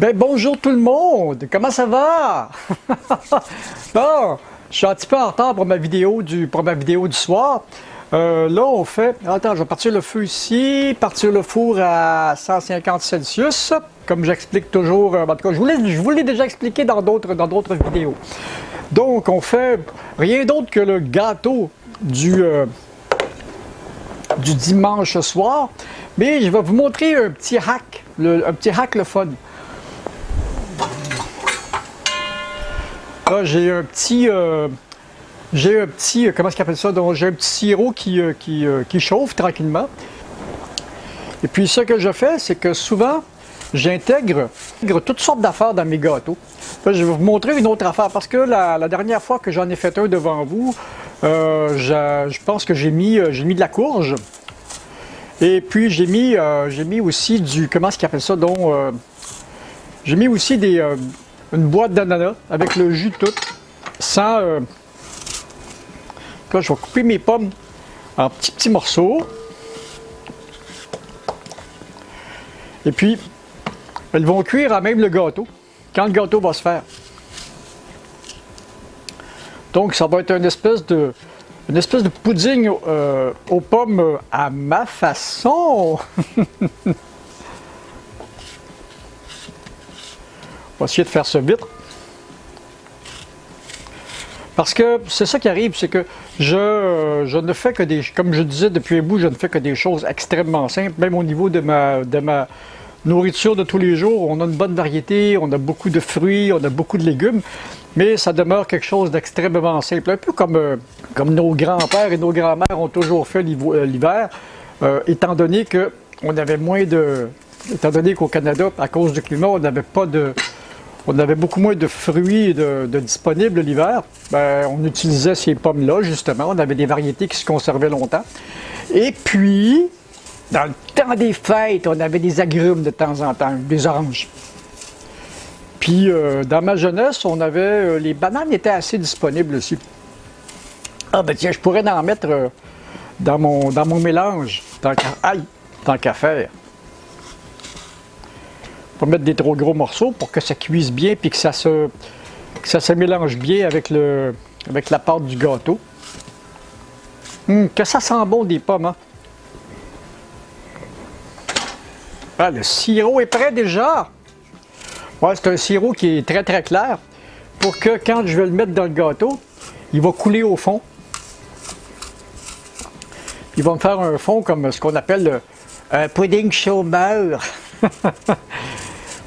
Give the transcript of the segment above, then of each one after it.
Ben bonjour tout le monde, comment ça va? Bon, je suis un petit peu en retard pour ma vidéo du soir. Là on fait, attends, je vais partir le feu ici, partir le four à 150 Celsius, comme j'explique toujours, en tout cas je vous l'ai déjà expliqué dans d'autres vidéos. Donc on fait rien d'autre que le gâteau du dimanche soir, mais je vais vous montrer un petit hack, le fun. Là, j'ai un petit, comment est-ce qu'on appelle ça? Donc, j'ai un petit sirop qui chauffe tranquillement. Et puis, ce que je fais, c'est que souvent, j'intègre toutes sortes d'affaires dans mes gâteaux. Là, je vais vous montrer une autre affaire, parce que la dernière fois que j'en ai fait un devant vous, je pense que j'ai mis de la courge. Et puis, j'ai mis aussi du, comment est-ce qu'on appelle ça? Donc, j'ai mis aussi une boîte d'ananas avec le jus tout, sans... Là, je vais couper mes pommes en petits morceaux. Et puis, elles vont cuire à même le gâteau, quand le gâteau va se faire. Donc, ça va être une espèce de pudding aux pommes à ma façon. On va essayer de faire ça vite. Parce que c'est ça qui arrive, c'est que je ne fais que des... Comme je disais depuis un bout, je ne fais que des choses extrêmement simples. Même au niveau de ma nourriture de tous les jours, on a une bonne variété, on a beaucoup de fruits, on a beaucoup de légumes. Mais ça demeure quelque chose d'extrêmement simple. Un peu comme nos grands-pères et nos grands-mères ont toujours fait l'hiver, étant donné qu'on avait moins de... Étant donné qu'au Canada, à cause du climat, on avait beaucoup moins de fruits disponibles l'hiver. Ben, on utilisait ces pommes-là, justement. On avait des variétés qui se conservaient longtemps. Et puis, dans le temps des fêtes, on avait des agrumes de temps en temps, des oranges. Puis, dans ma jeunesse, on avait... les bananes étaient assez disponibles aussi. Ah, ben tiens, je pourrais en mettre dans mon mélange, tant qu'à faire. Pas mettre des trop gros morceaux pour que ça cuise bien et que ça se mélange bien avec la pâte du gâteau. Que ça sent bon des pommes, hein? Ah, le sirop est prêt déjà! Ouais, c'est un sirop qui est très très clair pour que quand je vais le mettre dans le gâteau, il va couler au fond. Il va me faire un fond comme ce qu'on appelle un pudding chaud beurre.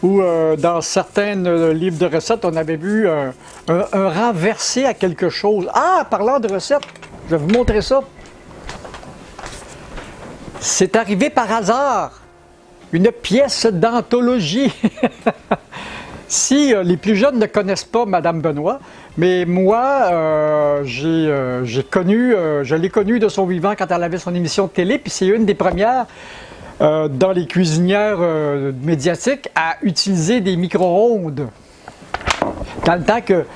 Ou dans certains livres de recettes, on avait vu un renversé à quelque chose. Ah, parlant de recettes, je vais vous montrer ça. C'est arrivé par hasard. Une pièce d'anthologie. Si les plus jeunes ne connaissent pas Madame Benoît, mais moi, je l'ai connue de son vivant quand elle avait son émission de télé, puis c'est une des premières dans les cuisinières médiatiques à utiliser des micro-ondes. Dans le temps que...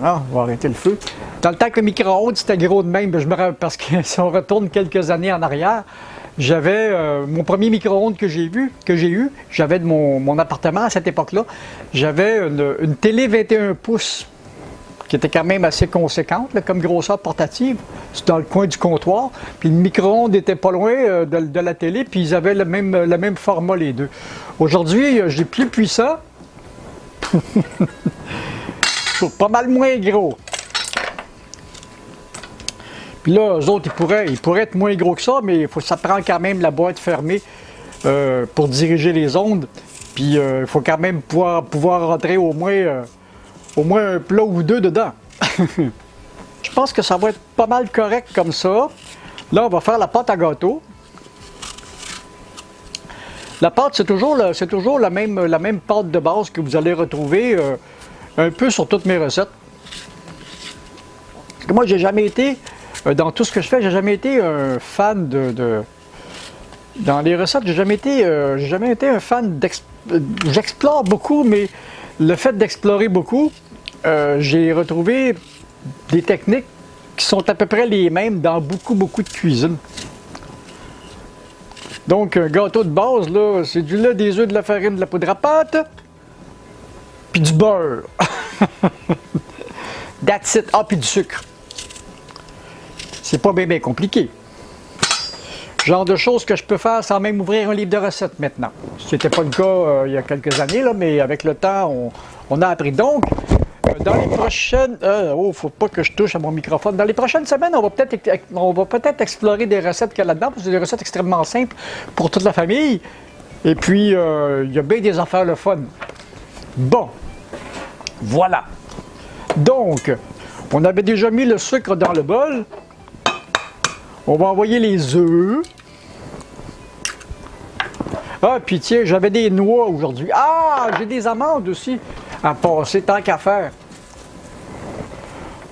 Ah, on va arrêter le feu. Dans le temps que le micro-ondes, c'était gros de même, parce que si on retourne quelques années en arrière, j'avais mon premier micro-ondes que j'ai eu, j'avais de mon appartement à cette époque-là, j'avais une télé 21 pouces qui était quand même assez conséquente là, comme grosseur portative. C'est dans le coin du comptoir. Puis le micro-ondes était pas loin de la télé, puis ils avaient le même format les deux. Aujourd'hui, j'ai plus puissant. Pas mal moins gros. Puis là, eux autres, ils pourraient être moins gros que ça, mais ça prend quand même la boîte fermée pour diriger les ondes. Puis il faut quand même pouvoir rentrer au moins un plat ou deux dedans. Je pense que ça va être pas mal correct comme ça. Là, on va faire la pâte à gâteau. La pâte, c'est toujours la même pâte de base que vous allez retrouver un peu sur toutes mes recettes. Parce que moi, j'ai jamais été, dans tout ce que je fais, j'ai jamais été un fan dans les recettes, j'ai jamais été un fan j'explore beaucoup, mais le fait d'explorer beaucoup, j'ai retrouvé des techniques qui sont à peu près les mêmes dans beaucoup de cuisine. Donc, un gâteau de base, là, c'est du lait, des œufs, de la farine, de la poudre à pâte, puis du beurre. That's it. Ah, puis du sucre. C'est pas bien compliqué. Genre de choses que je peux faire sans même ouvrir un livre de recettes maintenant. Ce n'était pas le cas il y a quelques années, là, mais avec le temps, on a appris. Donc, dans les prochaines... faut pas que je touche à mon microphone. Dans les prochaines semaines, on va peut-être explorer des recettes qu'il y a là-dedans, parce que c'est des recettes extrêmement simples pour toute la famille. Et puis, il y a bien des affaires le fun. Bon, voilà. Donc, on avait déjà mis le sucre dans le bol. On va envoyer les œufs. Ah, puis tiens, j'avais des noix aujourd'hui. Ah, j'ai des amandes aussi à passer, tant qu'à faire.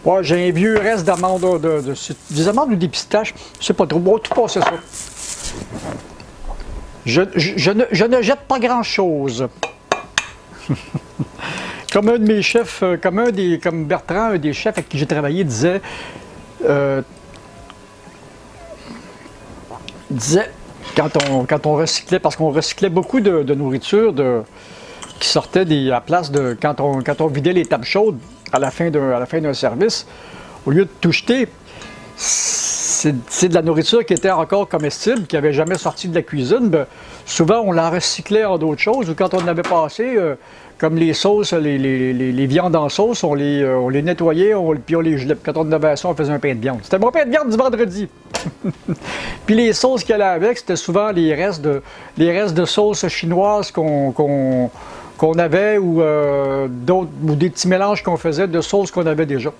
Ouais, j'ai un vieux reste d'amandes, des amandes ou des pistaches, je sais pas trop. Bon, tout passer ça. Je ne jette pas grand-chose. Comme un de mes chefs, comme Bertrand, un des chefs avec qui j'ai travaillé, disait quand on recyclait, parce qu'on recyclait beaucoup de nourriture qui sortait à la place de quand on vidait les tables chaudes à la fin d'un service, au lieu de tout jeter, c'est de la nourriture qui était encore comestible, qui n'avait jamais sorti de la cuisine. Ben, souvent, on la recyclait en d'autres choses, ou quand on en avait passé, comme les sauces, les viandes en sauce, on les nettoyait, puis on les gelait. Quand on en avait ça, on faisait un pain de viande. C'était mon pain de viande du vendredi. Puis les sauces qu'il y avait avec, c'était souvent les restes de sauces chinoises qu'on avait, ou des petits mélanges qu'on faisait de sauces qu'on avait déjà.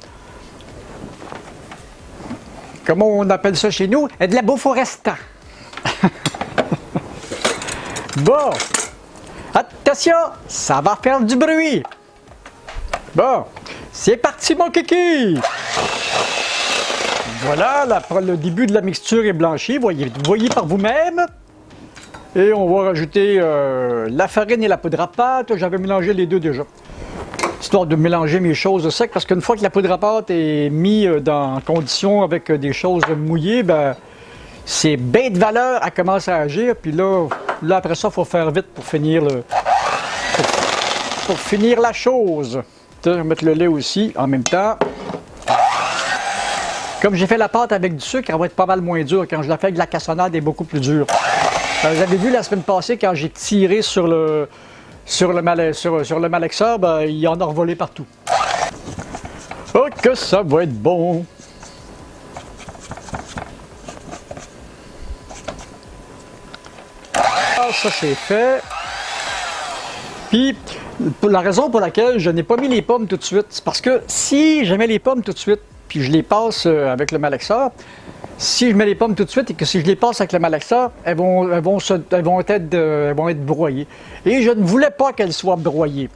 Comment on appelle ça chez nous? De la bouffe au restant. Bon. Attention, ça va faire du bruit. Bon, c'est parti mon kiki. Voilà, le début de la mixture est blanchi, voyez par vous-même. Et on va rajouter la farine et la poudre à pâte. J'avais mélangé les deux déjà, histoire de mélanger mes choses secs, parce qu'une fois que la poudre à pâte est mise en condition avec des choses mouillées, ben, c'est bien de valeur, elle commence à agir, puis là après ça, il faut faire vite pour finir la chose. Je vais mettre le lait aussi en même temps. Comme j'ai fait la pâte avec du sucre, elle va être pas mal moins dure. Quand je la fais avec de la cassonade, elle est beaucoup plus dure. Vous avez vu la semaine passée, quand j'ai tiré sur le malaxeur, ben, il en a revolé partout. Oh, que ça va être bon! Ah, ça c'est fait. Puis, la raison pour laquelle je n'ai pas mis les pommes tout de suite, c'est parce que si je mets les pommes tout de suite, puis je les passe avec le malaxeur, si je mets les pommes tout de suite et que si je les passe avec le malaxeur, elles vont être broyées. Et je ne voulais pas qu'elles soient broyées.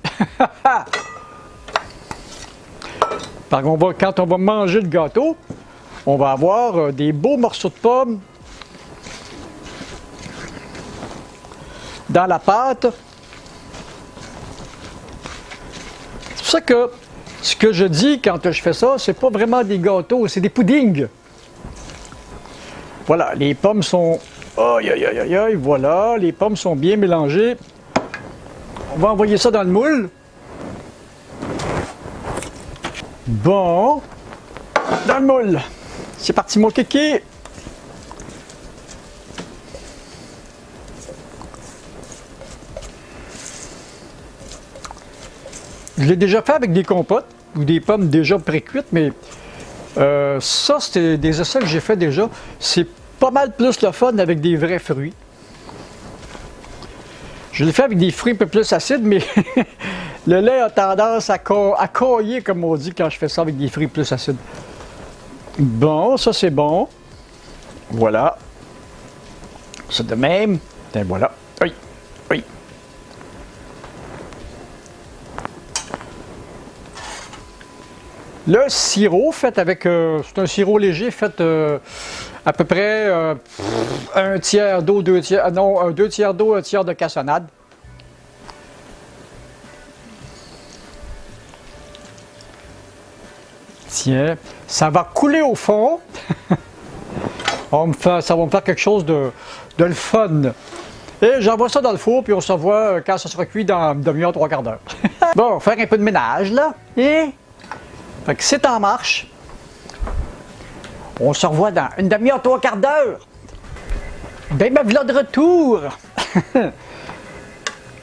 Quand on va manger le gâteau, on va avoir des beaux morceaux de pommes dans la pâte. C'est pour ça que ce que je dis quand je fais ça, c'est pas vraiment des gâteaux, c'est des puddings. Voilà, les pommes sont... Aïe, voilà, les pommes sont bien mélangées. On va envoyer ça dans le moule. Bon, dans le moule. C'est parti mon kiki. Je l'ai déjà fait avec des compotes ou des pommes déjà pré-cuites, mais ça, c'était des essais que j'ai fait déjà. C'est pas mal plus le fun avec des vrais fruits. Je l'ai fait avec des fruits un peu plus acides, mais le lait a tendance à cailler, comme on dit, quand je fais ça avec des fruits plus acides. Bon, ça c'est bon. Voilà. Ça de même. Et voilà. Oui, oui. Le sirop fait avec... c'est un sirop léger fait à peu près un tiers d'eau, deux tiers d'eau, un tiers de cassonade. Tiens, ça va couler au fond. Ça va me faire quelque chose de le fun. Et j'envoie ça dans le four, puis on se revoit quand ça sera cuit dans une demi-heure, 3/4 d'heure. Bon, faire un peu de ménage, là. Et... Fait que c'est en marche. On se revoit dans une demi-heure, 3/4 d'heure. Ben, me voilà de retour.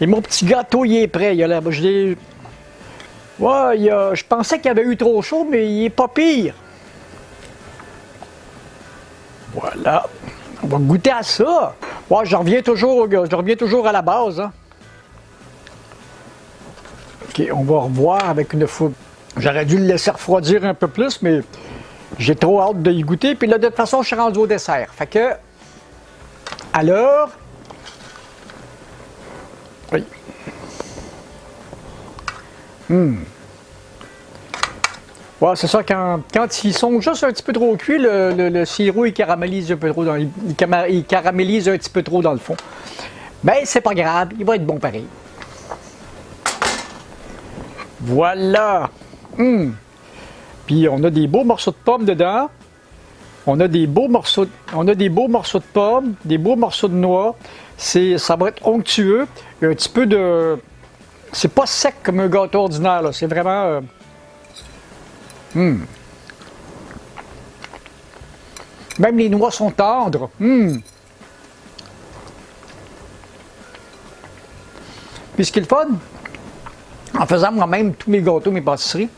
Et mon petit gâteau, il est prêt. Il a l'air... Ouais, je pensais qu'il avait eu trop chaud, mais il est pas pire. Voilà. On va goûter à ça. Ouais, je reviens toujours à la base. Hein. OK, on va revoir avec une fois. J'aurais dû le laisser refroidir un peu plus, mais j'ai trop hâte de y goûter. Puis là, de toute façon, je suis rendu au dessert. Fait que, alors, oui. Ouais, c'est ça, quand ils sont juste un petit peu trop cuits, le sirop il caramélise un peu trop, il caramélise un petit peu trop dans le fond. Ben, c'est pas grave, il va être bon pareil. Voilà! Puis on a des beaux morceaux de pommes dedans. On a des beaux morceaux de pommes, des beaux morceaux de noix. Ça va être onctueux. Il y a un petit peu de... C'est pas sec comme un gâteau ordinaire, là. C'est vraiment... Même les noix sont tendres. Puis ce qui est le fun, en faisant moi-même tous mes gâteaux, mes pâtisseries,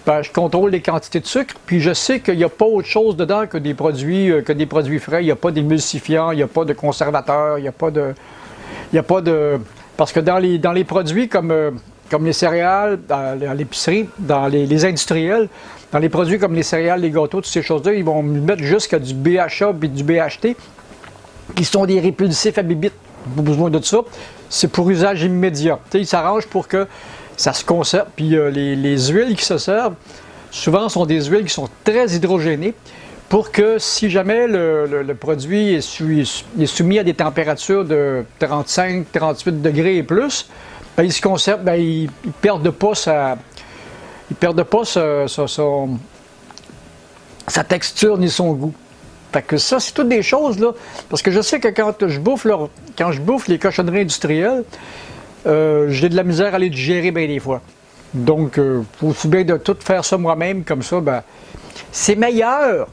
ben, je contrôle les quantités de sucre, puis je sais qu'il n'y a pas autre chose dedans que des produits frais. Il n'y a pas d'émulsifiants, il n'y a pas de conservateurs, il n'y a pas de... Parce que dans les produits comme les céréales, à l'épicerie, dans les industriels, dans les produits comme les céréales, les gâteaux, toutes ces choses-là, ils vont mettre jusqu'à du BHA et du BHT, qui sont des répulsifs à bibites. Pas besoin de ça. C'est pour usage immédiat. T'sais, ils s'arrangent pour que ça se conserve. Puis les huiles qui se servent, souvent, sont des huiles qui sont très hydrogénées, pour que si jamais le produit est soumis à des températures de 35-38 degrés et plus, ben, il se conserve, ben, il ne perd pas sa texture ni son goût. Fait que ça, c'est toutes des choses, là. Parce que je sais que quand je bouffe les cochonneries industrielles, j'ai de la misère à les digérer bien des fois. Donc, il faut bien de tout faire ça moi-même, comme ça, ben, c'est meilleur.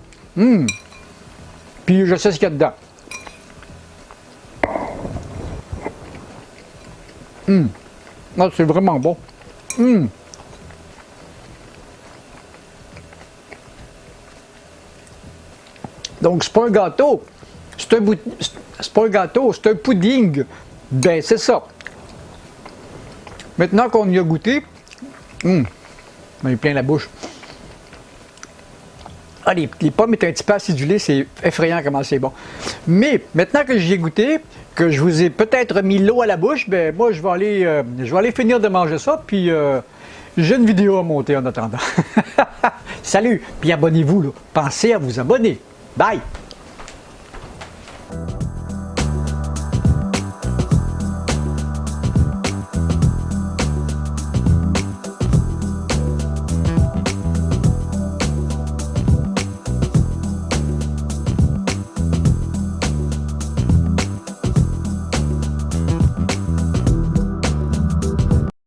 Puis je sais ce qu'il y a dedans. Ah, c'est vraiment bon. Donc, c'est pas un gâteau. C'est pas un gâteau, c'est un pudding. Ben, c'est ça. Maintenant qu'on y a goûté, il est plein la bouche. Ah, les pommes étaient un petit peu acidulées, c'est effrayant comment c'est bon. Mais maintenant que j'y ai goûté, que je vous ai peut-être mis l'eau à la bouche, ben moi je vais aller finir de manger ça, puis j'ai une vidéo à monter en attendant. Salut, puis abonnez-vous, là. Pensez à vous abonner. Bye!